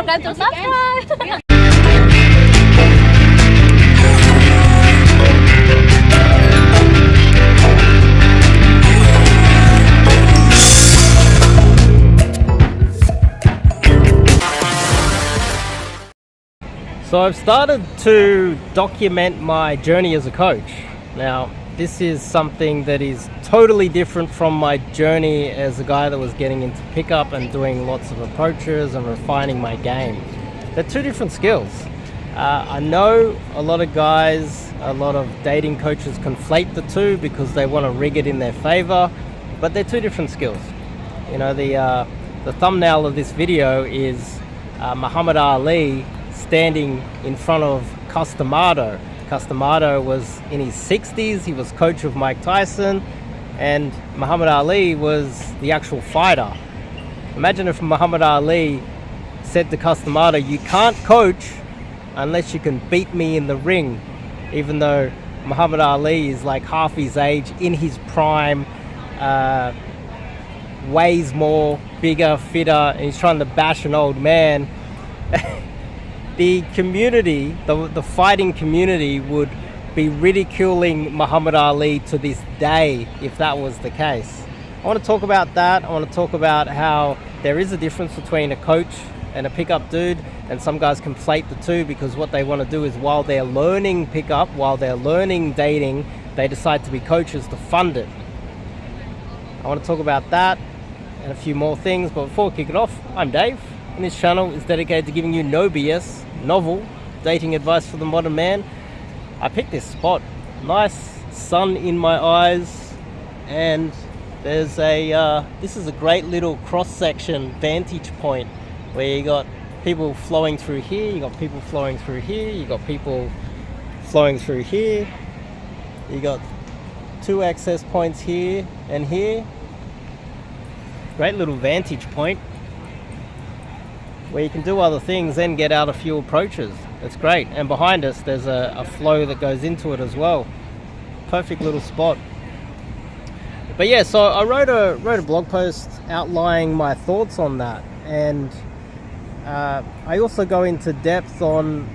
forget to subscribe. So I've started to document my journey as a coach. Now, this is something that is totally different from my journey as a guy that was getting into pickup and doing lots of approaches and refining my game. They're two different skills. I know a lot of guys, a lot of dating coaches conflate the two because they want to rig it in their favor, but they're two different skills. You know, the thumbnail of this video is Muhammad Ali standing in front of Customado. Customado was in his 60s, he was coach of Mike Tyson, and Muhammad Ali was the actual fighter. Imagine if Muhammad Ali said to Customado, "You can't coach unless you can beat me in the ring," even though Muhammad Ali is like half his age, in his prime, weighs more, bigger, fitter, and he's trying to bash an old man. The community, the fighting community, would be ridiculing Muhammad Ali to this day if that was the case. I want to talk about that. I want to talk about how there is a difference between a coach and a pickup dude, and some guys conflate the two because what they want to do is, while they're learning pickup, while they're learning dating, they decide to be coaches to fund it. I want to talk about that and a few more things, but before we kick it off, I'm Dave, and this channel is dedicated to giving you no BS, novel dating advice for the modern man. I picked this spot, nice sun in my eyes, and there's this is a great little cross-section vantage point where you got people flowing through here, you got people flowing through here, you got people flowing through here, you got two access points here and here. Great little vantage point where you can do other things and get out a few approaches. It's great. And behind us there's a flow that goes into it as well. Perfect little spot. But yeah, so I wrote a blog post outlining my thoughts on that, and I also go into depth on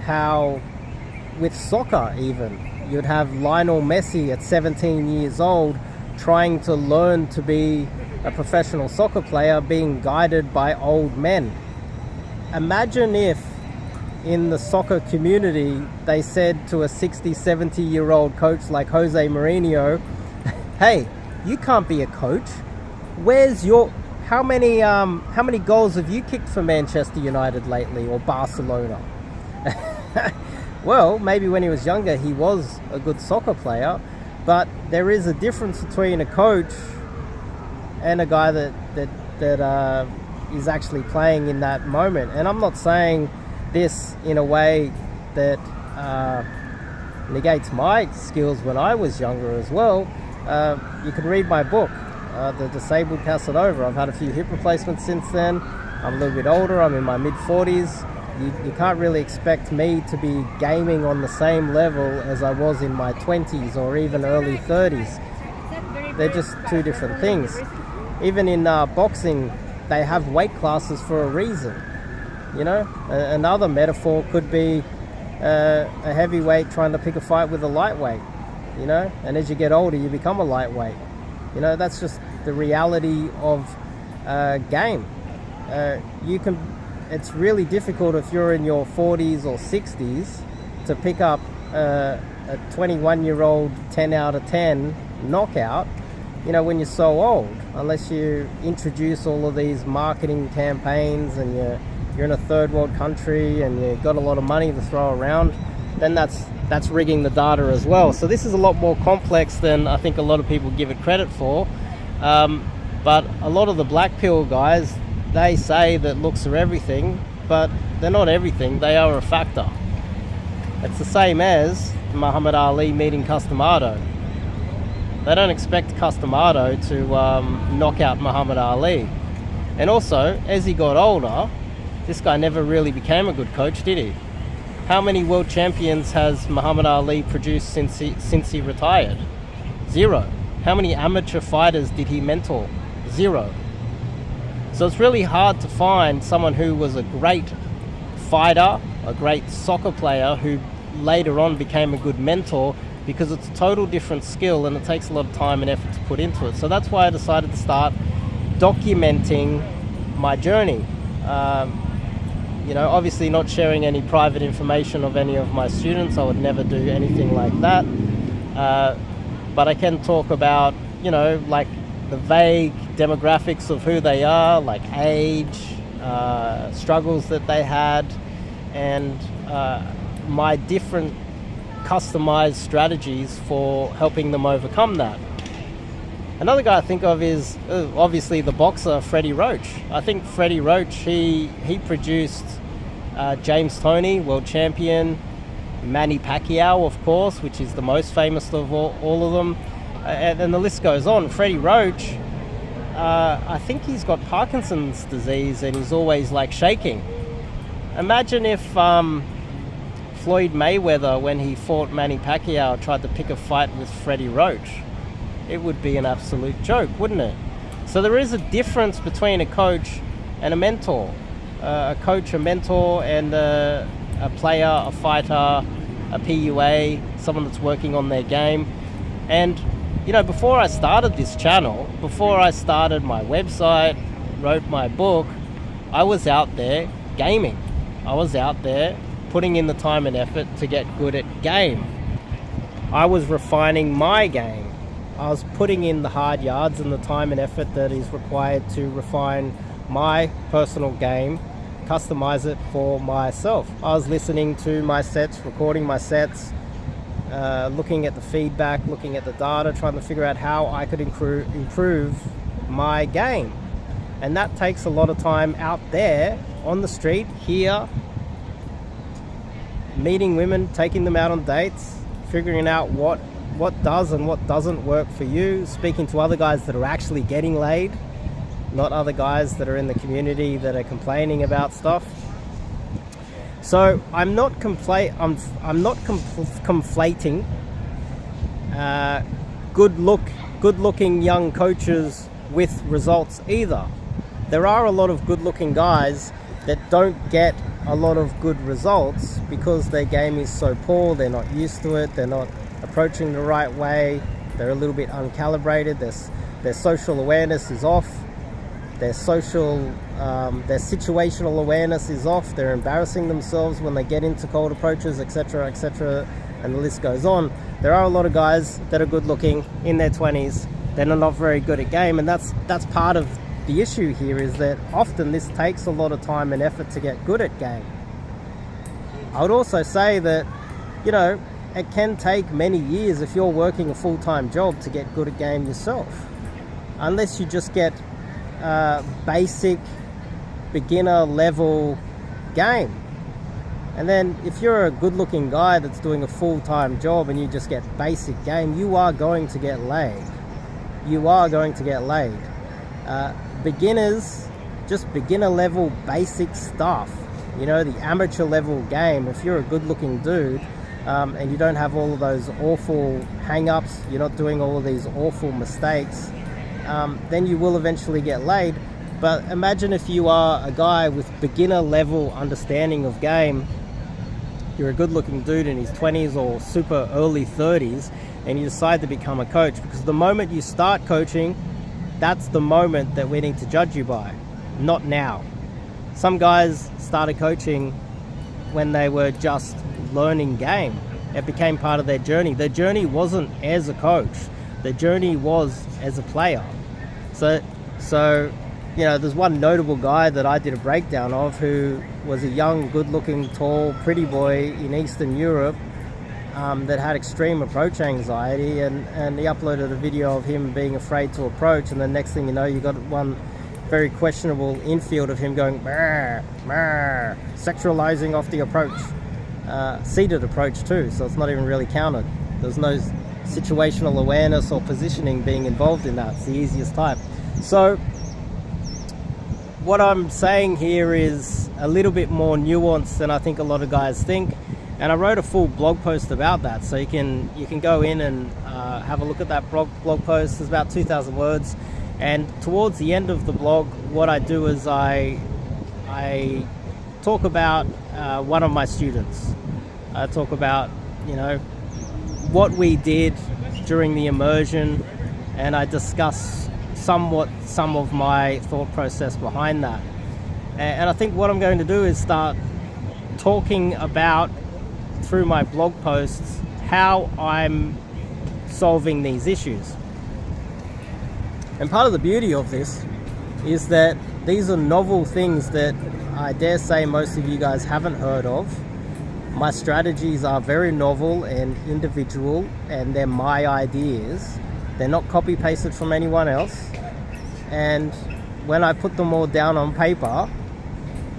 how with soccer even, you'd have Lionel Messi at 17 years old trying to learn to be a professional soccer player, being guided by old men. Imagine if in the soccer community they said to a 60, 70-year-old coach like Jose Mourinho, "Hey, you can't be a coach. Where's your how many goals have you kicked for Manchester United lately, or Barcelona?" Well, maybe when he was younger he was a good soccer player, but there is a difference between a coach and a guy that is actually playing in that moment. And I'm not saying this in a way that negates my skills when I was younger as well. You can read my book, The Disabled Casanova. I've had a few hip replacements since then. I'm a little bit older, I'm in my mid-40s. You can't really expect me to be gaming on the same level as I was in my 20s or even early 30s. They're just two different things. Even in boxing, they have weight classes for a reason. You know, another metaphor could be a heavyweight trying to pick a fight with a lightweight. You know, and as you get older, you become a lightweight. You know, that's just the reality of game. It's really difficult if you're in your 40s or 60s to pick up a 21-year-old 10 out of 10 knockout, you know, when you're so old, unless you introduce all of these marketing campaigns and you're in a third world country and you've got a lot of money to throw around, then that's rigging the data as well. So this is a lot more complex than I think a lot of people give it credit for. But a lot of the black pill guys, they say that looks are everything, but they're not everything, they are a factor. It's the same as Muhammad Ali meeting Customado. They don't expect Customado to knock out Muhammad Ali. And also, as he got older, this guy never really became a good coach, did he? How many world champions has Muhammad Ali produced since he retired? 0. How many amateur fighters did he mentor? 0. So it's really hard to find someone who was a great fighter, a great soccer player, who later on became a good mentor, because it's a total different skill and it takes a lot of time and effort to put into it. So that's why I decided to start documenting my journey. Obviously not sharing any private information of any of my students. I would never do anything like that. But I can talk about, like the vague demographics of who they are, like age, struggles that they had, and my different customized strategies for helping them overcome that. Another guy I think of is obviously the boxer Freddie Roach. I think Freddie Roach, he produced James Toney, world champion, Manny Pacquiao, of course, which is the most famous of all of them, and the list goes on. Freddie Roach, I think he's got Parkinson's disease and he's always like shaking. Imagine if Floyd Mayweather, when he fought Manny Pacquiao, tried to pick a fight with Freddie Roach. It would be an absolute joke, wouldn't it? So there is a difference between a coach and a mentor. A coach, a mentor, and a player, a fighter, a PUA, someone that's working on their game. And, before I started this channel, before I started my website, wrote my book, I was out there gaming. I was out there putting in the time and effort to get good at game. I was refining my game. I was putting in the hard yards and the time and effort that is required to refine my personal game, customize it for myself. I was listening to my sets, recording my sets, looking at the feedback, looking at the data, trying to figure out how I could improve my game. And that takes a lot of time out there on the street, here, meeting women, taking them out on dates, figuring out what does and what doesn't work for you, speaking to other guys that are actually getting laid, not other guys that are in the community that are complaining about stuff. So I'm not conflating good-looking young coaches with results either. There are a lot of good-looking guys that don't get a lot of good results because their game is so poor, they're not used to it, they're not approaching the right way, they're a little bit uncalibrated, their social awareness is off, their situational awareness is off, they're embarrassing themselves when they get into cold approaches, etc., and the list goes on. There are a lot of guys that are good looking in their 20s that are not very good at game, and that's part of the issue here, is that often this takes a lot of time and effort to get good at game. I would also say that, it can take many years if you're working a full-time job to get good at game yourself, unless you just get basic beginner level game. And then if you're a good-looking guy that's doing a full-time job and you just get basic game, you are going to get laid. Beginners, just beginner level basic stuff, the amateur level game. If you're a good-looking dude and you don't have all of those awful hang-ups, you're not doing all of these awful mistakes, then you will eventually get laid. But imagine if you are a guy with beginner level understanding of game, you're a good looking dude in his 20s or super early 30s, and you decide to become a coach, because the moment you start coaching, that's the moment that we need to judge you by, not now. Some guys started coaching when they were just learning game. It became part of their journey. Their journey wasn't as a coach. Their journey was as a player. So there's one notable guy that I did a breakdown of who was a young, good-looking, tall, pretty boy in Eastern Europe that had extreme approach anxiety, and he uploaded a video of him being afraid to approach, and the next thing you know, you got one very questionable infield of him going "Brr, brr," sexualizing off the approach, seated approach too, so it's not even really counted. There's no situational awareness or positioning being involved in that. It's the easiest type. So what I'm saying here is a little bit more nuanced than I think a lot of guys think, and I wrote a full blog post about that, so you can go in and have a look at that blog post. It's about 2,000 words, And towards the end of the blog, what I do is I talk about one of my students. I talk about, you know, what we did during the immersion, and I discuss some of my thought process behind that. And I think what I'm going to do is start talking about, through my blog posts, how I'm solving these issues. And part of the beauty of this is that these are novel things that I dare say most of you guys haven't heard of. My strategies are very novel and individual, and they're my ideas. They're not copy pasted from anyone else. And when I put them all down on paper,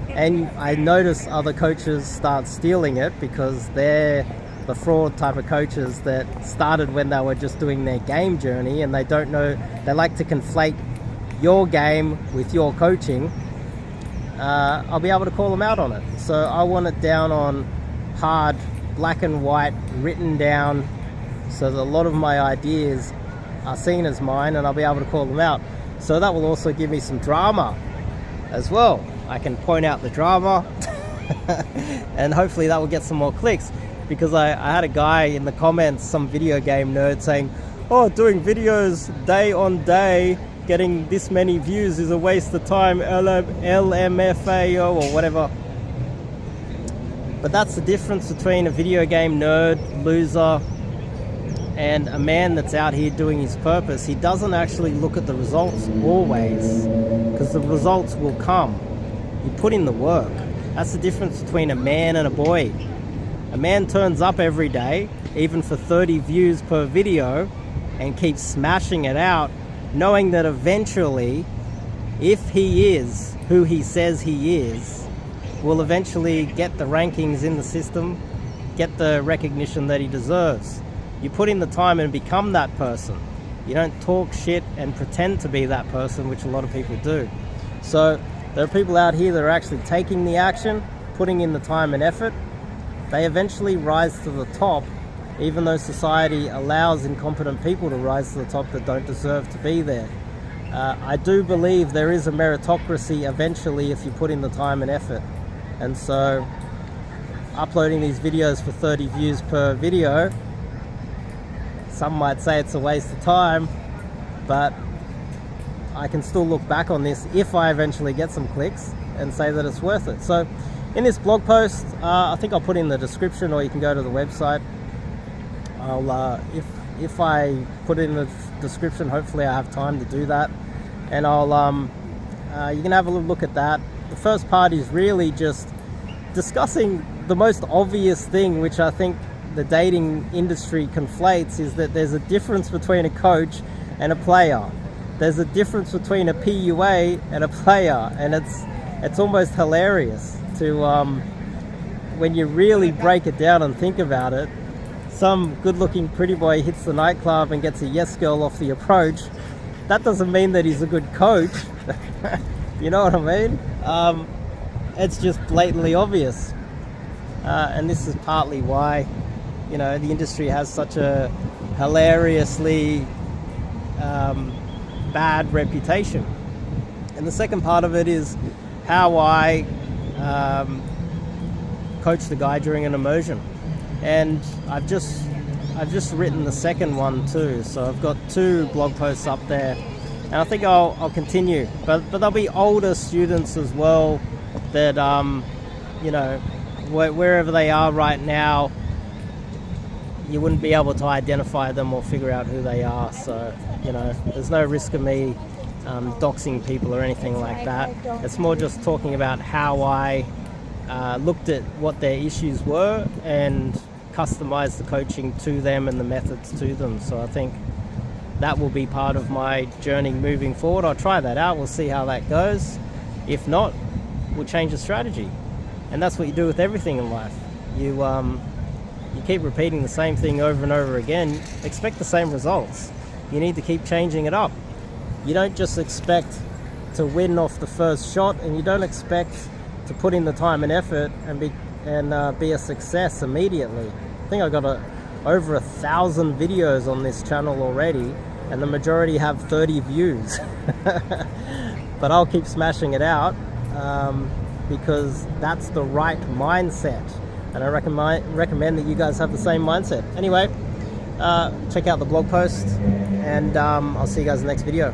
and I notice other coaches start stealing it because they're the fraud type of coaches that started when they were just doing their game journey, and they don't know, they like to conflate your game with your coaching, I'll be able to call them out on it. So I want it down on hard, black and white, written down, so that a lot of my ideas are seen as mine, and I'll be able to call them out. So that will also give me some drama as well. I can point out the drama and hopefully that will get some more clicks, because I had a guy in the comments, some video game nerd, saying, oh, doing videos day on day, getting this many views is a waste of time, LMFAO or whatever. But that's the difference between a video game nerd, loser, and a man that's out here doing his purpose. He doesn't actually look at the results always, because the results will come. You put in the work. That's the difference between a man and a boy. A man turns up every day, even for 30 views per video, and keeps smashing it out, knowing that eventually, if he is who he says he is, will eventually get the rankings in the system, get the recognition that he deserves. You put in the time and become that person. You don't talk shit and pretend to be that person, which a lot of people do. So there are people out here that are actually taking the action, putting in the time and effort. They eventually rise to the top, even though society allows incompetent people to rise to the top that don't deserve to be there. I do believe there is a meritocracy eventually if you put in the time and effort. And so uploading these videos for 30 views per video, some might say it's a waste of time, but I can still look back on this if I eventually get some clicks and say that it's worth it. So in this blog post, I think I'll put in the description, or you can go to the website. I'll if I put in the description, hopefully I have time to do that, and I'll you can have a look at that. The first part is really just discussing the most obvious thing, which I think the dating industry conflates, is that there's a difference between a coach and a player. There's a difference between a PUA and a player, and it's almost hilarious to when you really break it down and think about it. Some good-looking pretty boy hits the nightclub and gets a yes girl off the approach. That doesn't mean that he's a good coach. You know what I mean? It's just blatantly obvious. And this is partly why, you know, the industry has such a hilariously bad reputation. And the second part of it is how I coach the guy during an immersion. And I've just written the second one too, so I've got 2 blog posts up there, and I think I'll continue. But there'll be older students as well that you know, wherever they are right now, you wouldn't be able to identify them or figure out who they are. So, you know, there's no risk of me doxing people or anything like that. It's more just talking about how I looked at what their issues were and customized the coaching to them and the methods to them. So I think that will be part of my journey moving forward. I'll try that out. We'll see how that goes. If not, we'll change the strategy. And that's what you do with everything in life. You keep repeating the same thing over and over again, expect the same results. You need to keep changing it up. You don't just expect to win off the first shot, and you don't expect to put in the time and effort and be a success immediately. I think I got over 1,000 videos on this channel already, and the majority have 30 views. But I'll keep smashing it out because that's the right mindset, and I recommend that you guys have the same mindset. Anyway, check out the blog post, and I'll see you guys in the next video.